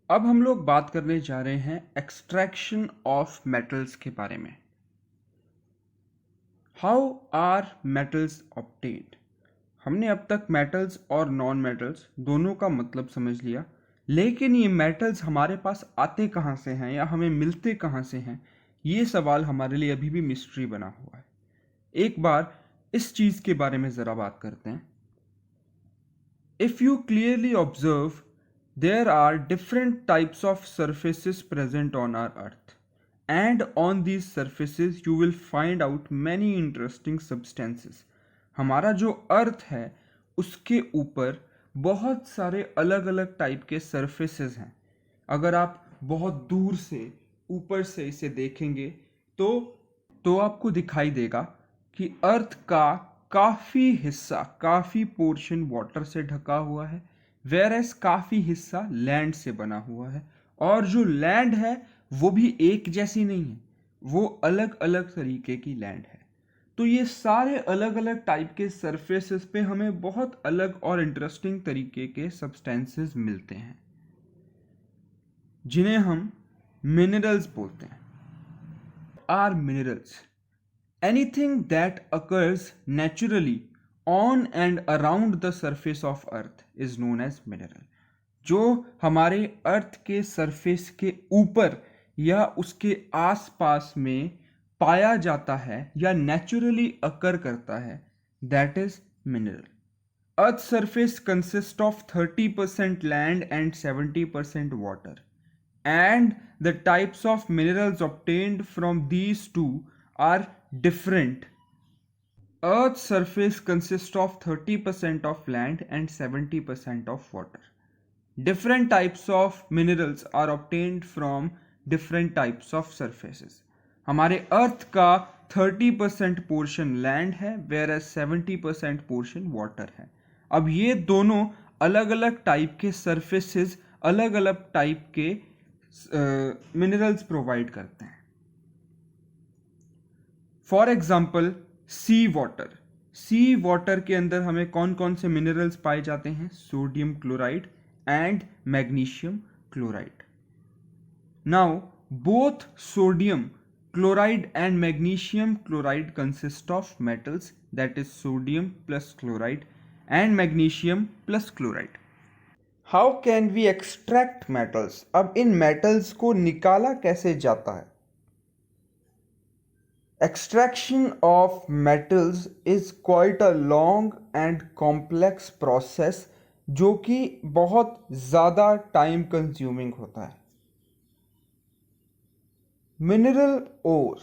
अब हम लोग बात करने जा रहे हैं एक्सट्रैक्शन ऑफ मेटल्स के बारे में। How are metals obtained. हमने अब तक मेटल्स और नॉन मेटल्स दोनों का मतलब समझ लिया, लेकिन ये मेटल्स हमारे पास आते कहाँ से हैं या हमें मिलते कहाँ से हैं, ये सवाल हमारे लिए अभी भी मिस्ट्री बना हुआ है। एक बार इस चीज़ के बारे में ज़रा बात करते हैं। If you clearly observe, there are different types of surfaces present on our earth, and on these surfaces you will find out many interesting substances. हमारा जो अर्थ है उसके ऊपर बहुत सारे अलग अलग टाइप के सरफेसेस हैं। अगर आप बहुत दूर से ऊपर से इसे देखेंगे तो आपको दिखाई देगा कि अर्थ का काफ़ी हिस्सा, काफ़ी पोर्शन वाटर से ढका हुआ है, वेरएस काफ़ी हिस्सा लैंड से बना हुआ है। और जो लैंड है वो भी एक जैसी नहीं है, वो अलग अलग तरीके की लैंड है। तो ये सारे अलग अलग टाइप के सरफेसेस पे हमें बहुत अलग और इंटरेस्टिंग तरीके के सब्सटेंसेस मिलते हैं, जिन्हें हम मिनरल्स बोलते हैं। Are minerals anything that occurs naturally on and around the surface of earth is known as mineral। जो हमारे अर्थ के सरफेस के ऊपर या उसके आसपास में पाया जाता है या नेचुरली अकर करता है, that is mineral. Earth surface consist of 30% land and 70% water, and the types of minerals obtained from these two are different. Earth's surface consists of 30% of land and 70% of water. Different types of minerals are obtained from different types of surfaces. हमारे अर्थ का 30% portion land है, whereas 70% portion water है। अब ये दोनों अलग अलग type के सरफेसेस अलग अलग टाइप के मिनरल्स प्रोवाइड करते हैं। फॉर एग्जाम्पल सी वाटर के अंदर हमें कौन कौन से मिनरल्स पाए जाते हैं? Sodium chloride and magnesium chloride. Now both sodium chloride and magnesium chloride consist of metals, that is sodium plus chloride and magnesium plus chloride. How can we extract metals? अब इन मेटल्स को निकाला कैसे जाता है? Extraction of metals is quite a long and complex process, जो कि बहुत ज़्यादा टाइम कंज्यूमिंग होता है। Mineral ore,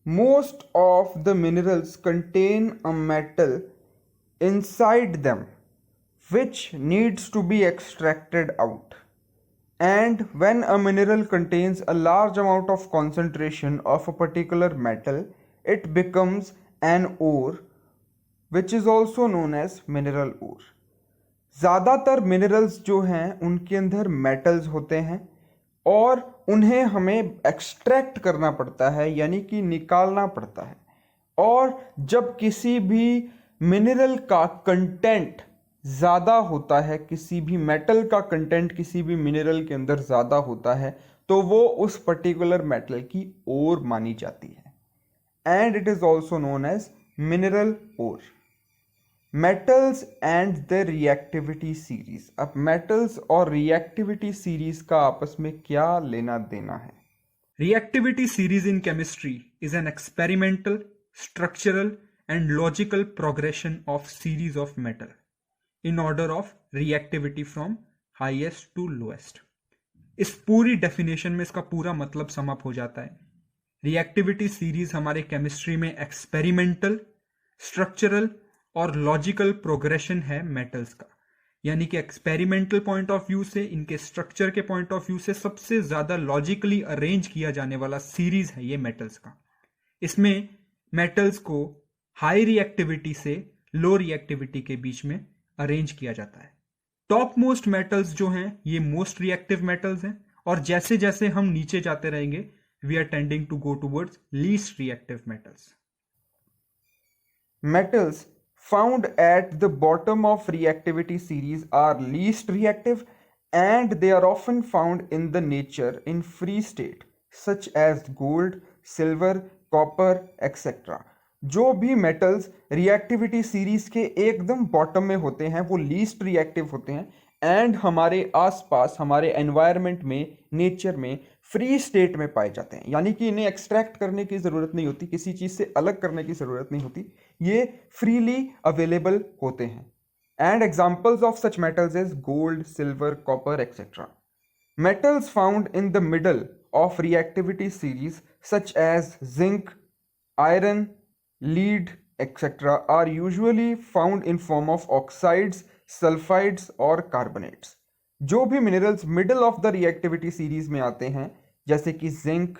most of the minerals contain a metal inside them which needs to be extracted out. And when a mineral contains a large amount of concentration of a particular metal, it becomes an ore, which is also known as mineral ore. ज़्यादातर minerals जो हैं उनके अंदर metals होते हैं और उन्हें हमें एक्सट्रैक्ट करना पड़ता है, यानी कि निकालना पड़ता है। और जब किसी भी मिनरल का कंटेंट ज़्यादा होता है, किसी भी मेटल का कंटेंट किसी भी मिनरल के अंदर ज़्यादा होता है, तो वो उस पर्टिकुलर मेटल की ओर मानी जाती है। And it is also known as mineral ore. Metals and the reactivity series. अब मेटल्स और रिएक्टिविटी सीरीज का आपस में क्या लेना देना है? Reactivity series in chemistry is an experimental, structural, and logical progression of series of metal in order of reactivity from highest to lowest. इस पूरी डेफिनेशन में इसका पूरा मतलब सम अप हो जाता है। रिएक्टिविटी सीरीज हमारे केमिस्ट्री में एक्सपेरिमेंटल, स्ट्रक्चरल और लॉजिकल प्रोग्रेशन है मेटल्स का, यानी कि एक्सपेरिमेंटल पॉइंट ऑफ व्यू से, इनके स्ट्रक्चर के पॉइंट ऑफ व्यू से सबसे ज्यादा लॉजिकली अरेंज किया जाने वाला सीरीज है ये मेटल्स का। इसमें मेटल्स को हाई रिएक्टिविटी से लो रिएक्टिविटी के बीच में अरेंज किया जाता है। टॉप मोस्ट मेटल्स जो हैं ये मोस्ट रिएक्टिव मेटल्स हैं, और जैसे जैसे हम नीचे जाते रहेंगे we are tending to go towards least reactive metals. Metals found at the bottom of reactivity series are least reactive and they are often found in the nature in free state such as gold, silver, copper, etc. जो भी metals reactivity series के एकदम bottom में होते हैं वो least reactive होते हैं एंड हमारे आसपास हमारे एनवायरनमेंट में नेचर में फ्री स्टेट में पाए जाते हैं, यानी कि इन्हें एक्सट्रैक्ट करने की ज़रूरत नहीं होती, किसी चीज़ से अलग करने की ज़रूरत नहीं होती, ये फ्रीली अवेलेबल होते हैं. And examples of such metals is gold, silver, copper, etc. Metals found in the middle of reactivity series such as zinc, iron, lead, etc. are usually found in form of oxides, sulfides और carbonates. जो भी minerals middle of the reactivity series में आते हैं जैसे कि zinc,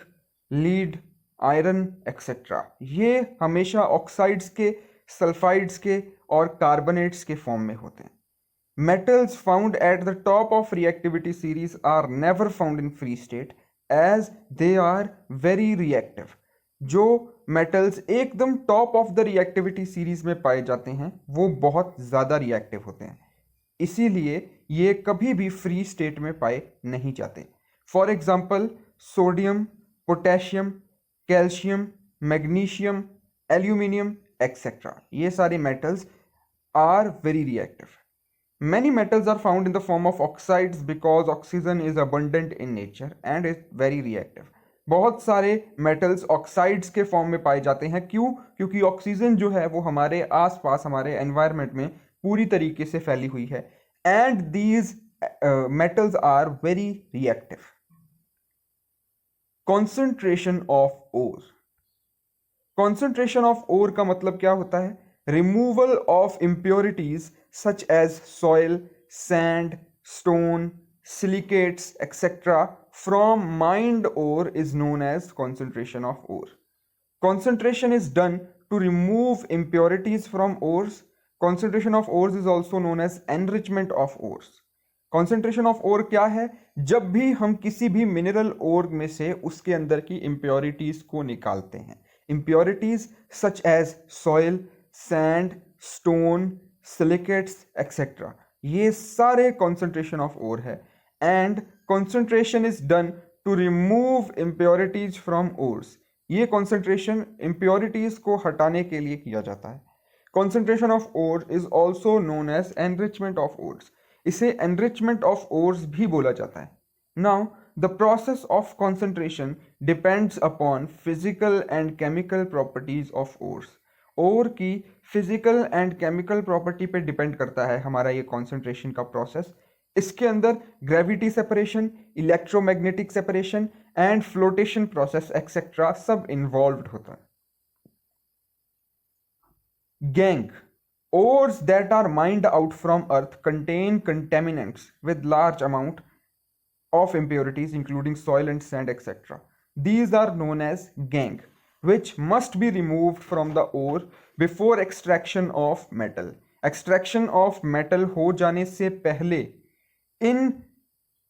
lead, iron, etc. ये हमेशा oxides के, sulfides के और कार्बोनेट्स के फॉर्म में होते हैं. Metals found at the top of reactivity series are never found in free state as they are very reactive. जो मेटल्स एकदम top of the reactivity series में पाए जाते हैं वो बहुत ज़्यादा रिएक्टिव होते हैं, इसीलिए ये कभी भी फ्री स्टेट में पाए नहीं जाते. For example sodium, potassium, calcium, magnesium, aluminium etc. ये सारे metals are very reactive. Many metals are found in the form of oxides because oxygen is abundant in nature and is very reactive. बहुत सारे metals oxides के form में पाए जाते हैं. क्यों? क्योंकि ऑक्सीजन जो है वो हमारे आसपास हमारे एनवायरनमेंट में पूरी तरीके से फैली हुई है and these metals are very reactive. Concentration of ore. Concentration of ore का मतलब क्या होता है? Removal of impurities such as soil, sand, stone, silicates, etc. from mined ore is known as concentration of ore. Concentration is done to remove impurities from ores. Concentration of ores is also known as enrichment of ores. Concentration of ore क्या है? जब भी हम किसी भी mineral ओर में से उसके अंदर की impurities को निकालते हैं. Impurities such as soil, sand, stone, silicates, etc. ये सारे concentration of ore है and concentration is done to remove impurities from ores. ये concentration impurities को हटाने के लिए किया जाता है. Concentration of ore is also known as enrichment of ores. इसे enrichment of ores भी बोला जाता है. Now, the process of concentration depends upon physical and chemical properties of ores. ore की physical and chemical property पे depend करता है हमारा ये concentration का process. इसके अंदर gravity separation, electromagnetic separation and flotation process etc. सब involved होता है. Gangue. Ores that are mined out from earth contain contaminants with large amount of impurities including soil and sand etc. These are known as gangue, which must be removed from the ore before extraction of metal. Extraction of metal हो जाने से पहले इन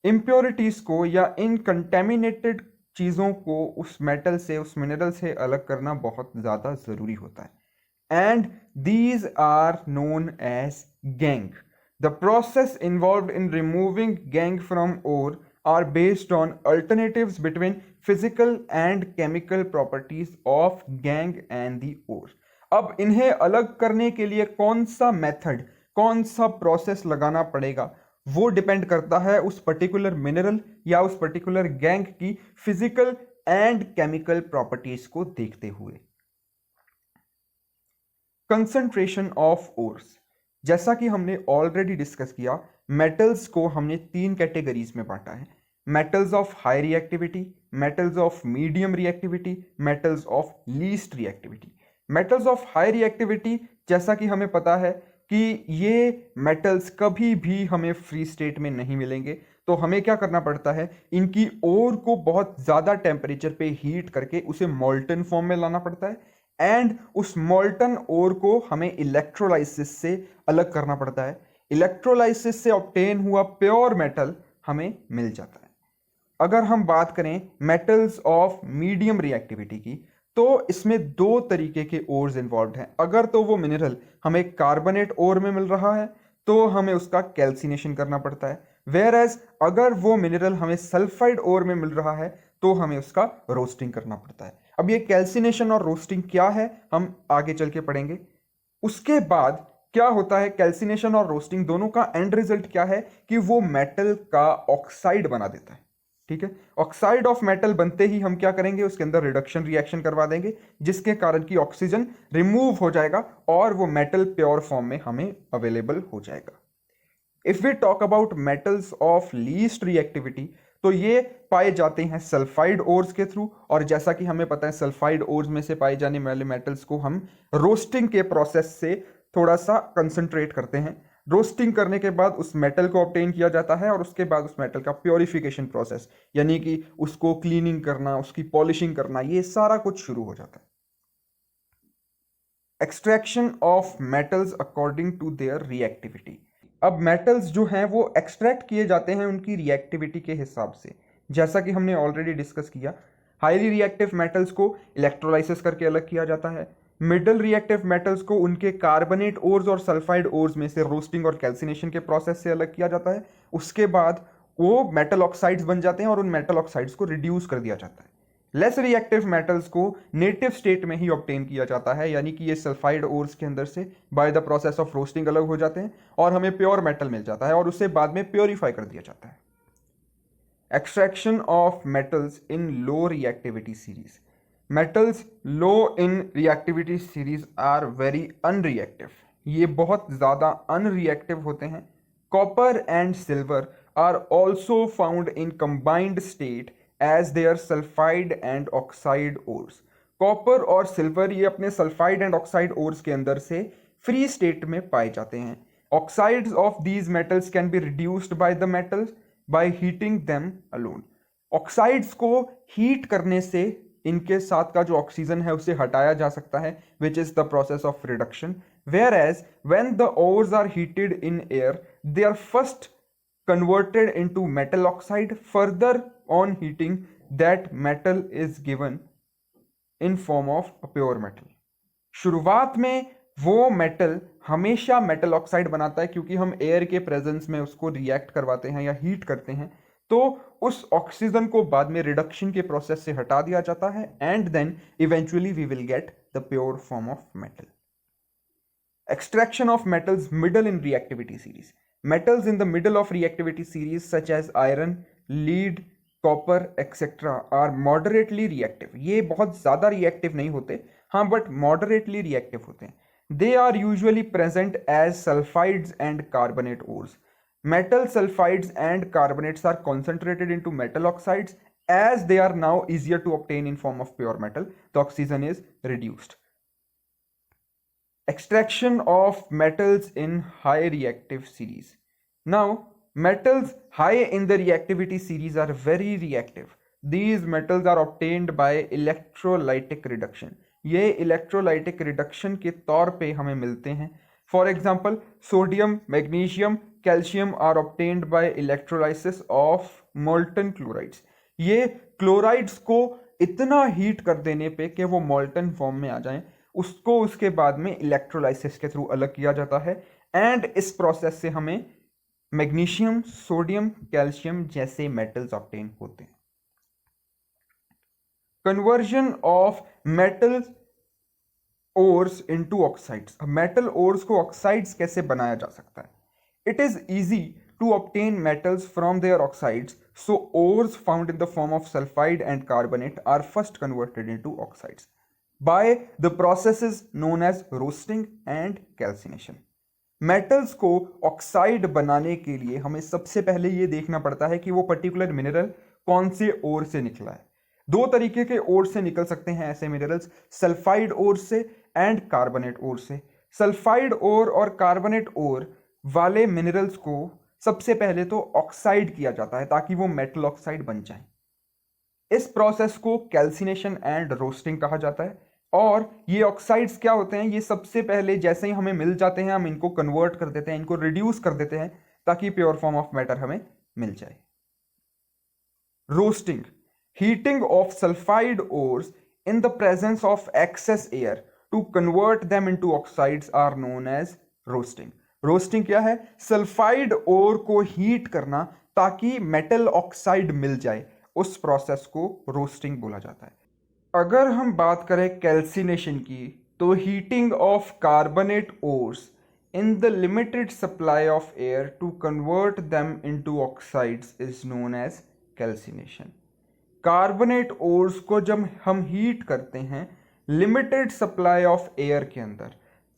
impurities को या इन contaminated चीज़ों को उस metal से उस mineral से अलग करना बहुत ज़्यादा ज़रूरी होता है. And these are known as gangue. The process involved in removing gangue from ore are based on alternatives between physical and chemical properties of gangue and the ore. अब इन्हें अलग करने के लिए कौन सा मेथड, कौन सा प्रोसेस लगाना पड़ेगा वो डिपेंड करता है उस पर्टिकुलर मिनरल या उस पर्टिकुलर गैंग की फिजिकल एंड केमिकल प्रॉपर्टीज को देखते हुए. Concentration of ores. जैसा कि हमने ऑलरेडी डिस्कस किया, मेटल्स को हमने 3 कैटेगरीज में बांटा है. Metals of high reactivity, metals of medium reactivity, metals of least reactivity. Metals of high reactivity जैसा कि हमें पता है कि ये मेटल्स कभी भी हमें फ्री स्टेट में नहीं मिलेंगे, तो हमें क्या करना पड़ता है, इनकी ओर को बहुत ज़्यादा टेम्परेचर पे हीट करके उसे मोल्टन फॉर्म में लाना पड़ता है एंड उस मोल्टन ओर को हमें इलेक्ट्रोलाइसिस से अलग करना पड़ता है. इलेक्ट्रोलाइसिस से ऑब्टेन हुआ प्योर मेटल हमें मिल जाता है. अगर हम बात करें मेटल्स ऑफ मीडियम रिएक्टिविटी की, तो इसमें 2 तरीके के ओर्स इन्वॉल्व हैं. अगर तो वो मिनरल हमें कार्बोनेट ओर में मिल रहा है तो हमें उसका कैल्सिनेशन करना पड़ता है. वेयर एज अगर वो मिनरल हमें सल्फाइड ओर में मिल रहा है तो हमें उसका रोस्टिंग करना पड़ता है। अब ये कैल्सिनेशन और रोस्टिंग क्या है हम आगे चल के पढ़ेंगे। उसके बाद क्या होता है, कैल्सिनेशन और रोस्टिंग दोनों का एंड रिजल्ट क्या है कि वो मेटल का ऑक्साइड बना देता है। ठीक है, ऑक्साइड ऑफ मेटल बनते ही हम क्या करेंगे, उसके अंदर रिडक्शन रिएक्शन करवा देंगे जिसके कारण की ऑक्सीजन रिमूव हो जाएगा और वो मेटल प्योर फॉर्म में हमें अवेलेबल हो जाएगा। If we talk about metals of least reactivity तो ये पाए जाते हैं सल्फाइड ओर्स के थ्रू, और जैसा कि हमें पता है सल्फाइड ओर्स में से पाए जाने वाले मेटल्स को हम रोस्टिंग के प्रोसेस से थोड़ा सा कंसंट्रेट करते हैं। रोस्टिंग करने के बाद उस मेटल को ऑब्टेन किया जाता है और उसके बाद उस मेटल का प्योरिफिकेशन प्रोसेस यानी कि उसको क्लीनिंग करना, उसकी पॉलिशिंग करना, ये सारा कुछ शुरू हो जाता है। Extraction of metals according to their reactivity. अब मेटल्स जो हैं वो एक्सट्रैक्ट किए जाते हैं उनकी रिएक्टिविटी के हिसाब से। जैसा कि हमने ऑलरेडी डिस्कस किया, हाईली रिएक्टिव मेटल्स को इलेक्ट्रोलाइसिस करके अलग किया जाता है। मिडल रिएक्टिव मेटल्स को उनके कार्बोनेट ओर्स और सल्फाइड ओर्स में से रोस्टिंग और कैल्सिनेशन के प्रोसेस से अलग किया जाता है। उसके बाद वो मेटल ऑक्साइड्स बन जाते हैं और उन मेटल ऑक्साइड्स को रिड्यूस कर दिया जाता है। लेस रिएक्टिव मेटल्स को नेटिव स्टेट में ही ऑब्टेन किया जाता है, यानी कि ये सल्फाइड ओर्स के अंदर से by the process of roasting अलग हो जाते हैं और हमें प्योर मेटल मिल जाता है और उसे बाद में प्योरीफाई कर दिया जाता है। Extraction of metals in low reactivity series. Metals low in reactivity series are very unreactive, ये बहुत ज्यादा अनरिएक्टिव होते हैं। Copper and silver are also found in combined state as their sulphide and oxide ores. Copper और silver ये अपने sulphide and oxide ores के अंदर से फ्री स्टेट में पाए जाते हैं। Oxides of these metals can be reduced by the metals by heating them alone. Oxides को हीट करने से इनके साथ का जो ऑक्सीजन है उसे हटाया जा सकता है, which is the process of reduction. Whereas when the ores are heated in air they are first converted into metal oxide. Further on heating, that metal is given in form of a pure metal. शुरुआत में वो metal हमेशा metal oxide बनाता है क्योंकि हम air के presence में उसको रिएक्ट करवाते हैं या हीट करते हैं, तो उस ऑक्सीजन को बाद में रिडक्शन के प्रोसेस से हटा दिया जाता है and then eventually we will get the pure form of metal. Extraction of metals middle in reactivity series. Metals in the middle of reactivity series such as iron, lead, copper, etc. are moderately reactive. ये बहुत ज़्यादा reactive नहीं होते, हाँ but moderately reactive होते हैं. They are usually present as sulfides and carbonate ores. Metal sulfides and carbonates are concentrated into metal oxides. As they are now easier to obtain in form of pure metal, the oxygen is reduced. Extraction of metals in high reactive series. Now, metals high in the reactivity series are very reactive. These metals are obtained by electrolytic reduction. ये electrolytic reduction के तौर पे हमें मिलते हैं. For example, sodium, magnesium, calcium are obtained by electrolysis of molten chlorides. ये chlorides को इतना हीट कर देने पे कि वो molten फॉर्म में आ जाएं, उसको उसके बाद में इलेक्ट्रोलाइसिस के थ्रू अलग किया जाता है एंड इस प्रोसेस से हमें मैग्नीशियम, सोडियम, कैल्शियम जैसे मेटल्स ऑब्टेन होते हैं। Conversion of metal ores into oxides. Metal ores को ऑक्साइड्स कैसे बनाया जा सकता है? It is easy to obtain metals from their oxides, so ores found in the form of sulfide and carbonate are first converted into oxides by the processes known as roasting and calcination. Metals को oxide बनाने के लिए हमें सबसे पहले ये देखना पड़ता है कि वो पर्टिकुलर मिनरल कौन से ओर से निकला है। दो तरीके के ओर से निकल सकते हैं ऐसे मिनरल्स, सल्फाइड ओर से एंड कार्बोनेट ओर से। सल्फाइड ओर और कार्बोनेट ओर वाले मिनरल्स को सबसे पहले तो ऑक्साइड किया जाता है ताकि वो मेटल ऑक्साइड बन जाए। इस प्रोसेस को कैल्सिनेशन एंड रोस्टिंग कहा जाता है। और ये ऑक्साइड्स क्या होते हैं, ये सबसे पहले जैसे ही हमें मिल जाते हैं हम इनको कन्वर्ट कर देते हैं, इनको रिड्यूस कर देते हैं ताकि प्योर फॉर्म ऑफ मैटर हमें मिल जाए। Roasting, heating of sulphide ores in the presence of excess air to convert them into oxides are known as roasting. Roasting क्या है? सल्फाइड ओर को हीट करना ताकि मेटल ऑक्साइड मिल जाए, उस प्रोसेस को रोस्टिंग बोला जाता है। अगर हम बात करें कैल्सिनेशन की, तो heating of carbonate ores in the limited supply of air to convert them into oxides is known as calcination. Carbonate ores को जब हम हीट करते हैं लिमिटेड सप्लाई ऑफ एयर के अंदर,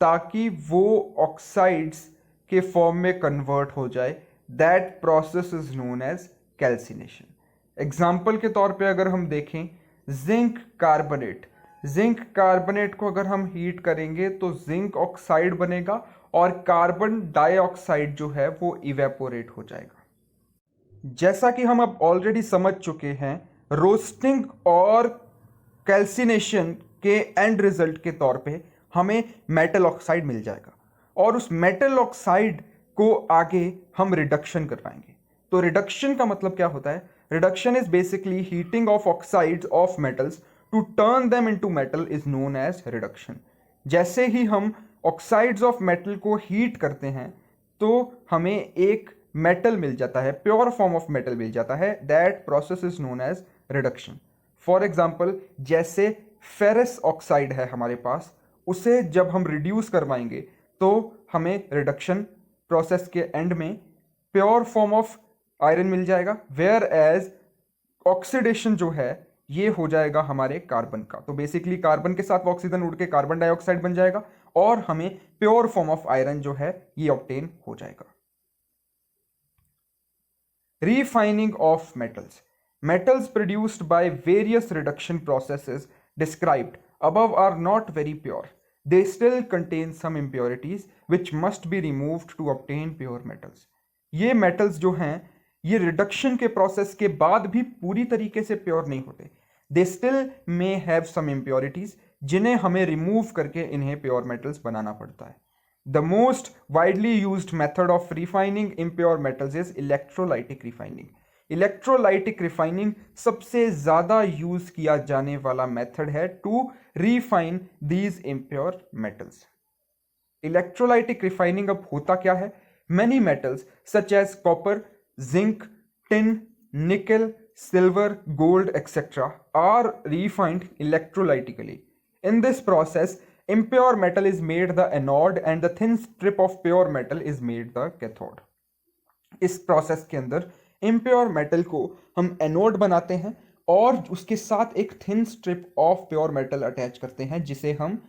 ताकि वो ऑक्साइड्स के फॉर्म में कन्वर्ट हो जाए, that process is known as calcination. Example के तौर पे अगर हम देखें, जिंक कार्बोनेट को अगर हम हीट करेंगे तो जिंक ऑक्साइड बनेगा और कार्बन डाइऑक्साइड जो है वो इवेपोरेट हो जाएगा। जैसा कि हम अब ऑलरेडी समझ चुके हैं, रोस्टिंग और कैल्सिनेशन के एंड रिजल्ट के तौर पे हमें मेटल ऑक्साइड मिल जाएगा और उस मेटल ऑक्साइड को आगे हम रिडक्शन करवाएंगे। तो रिडक्शन का मतलब क्या होता है? Reduction is basically heating of oxides of metals to turn them into metal is known as reduction. जैसे ही हम ऑक्साइड्स ऑफ मेटल को हीट करते हैं तो हमें एक मेटल मिल जाता है, प्योर फॉर्म ऑफ मेटल मिल जाता है, that process is known as reduction. For example, जैसे फेरस ऑक्साइड है हमारे पास, उसे जब हम रिड्यूस करवाएंगे तो हमें रिडक्शन प्रोसेस के एंड में प्योर फॉर्म ऑफ आयरन मिल जाएगा, वेयर एज ऑक्सीडेशन जो है ये हो जाएगा हमारे कार्बन का। तो बेसिकली कार्बन के साथ ऑक्सीजन उड़ के कार्बन डाइऑक्साइड बन जाएगा और हमें प्योर फॉर्म ऑफ आयरन जो है ये ऑब्टेन हो जाएगा। Refining of metals. Metals produced by various reduction processes described above are not very pure. They still contain some impurities which must be removed to obtain pure metals. ये metals जो हैं ये reduction के process के बाद भी पूरी तरीके से प्योर नहीं होते। They still may have some impurities जिन्हें हमें रिमूव करके इन्हें प्योर मेटल्स बनाना पड़ता है। The most widely used method of refining impure metals is electrolytic refining. Electrolytic refining सबसे ज़्यादा यूज किया जाने वाला मेथड है to refine these impure metals. Electrolytic refining अब होता क्या है? Many metals such as copper, zinc, tin, nickel, silver, gold, etc. are refined electrolytically. In this process, impure metal is made the anode and the thin strip of pure metal is made the cathode. इस process के अंदर impure metal को हम anode बनाते हैं और उसके साथ एक thin strip of pure metal attach करते हैं जिसे हम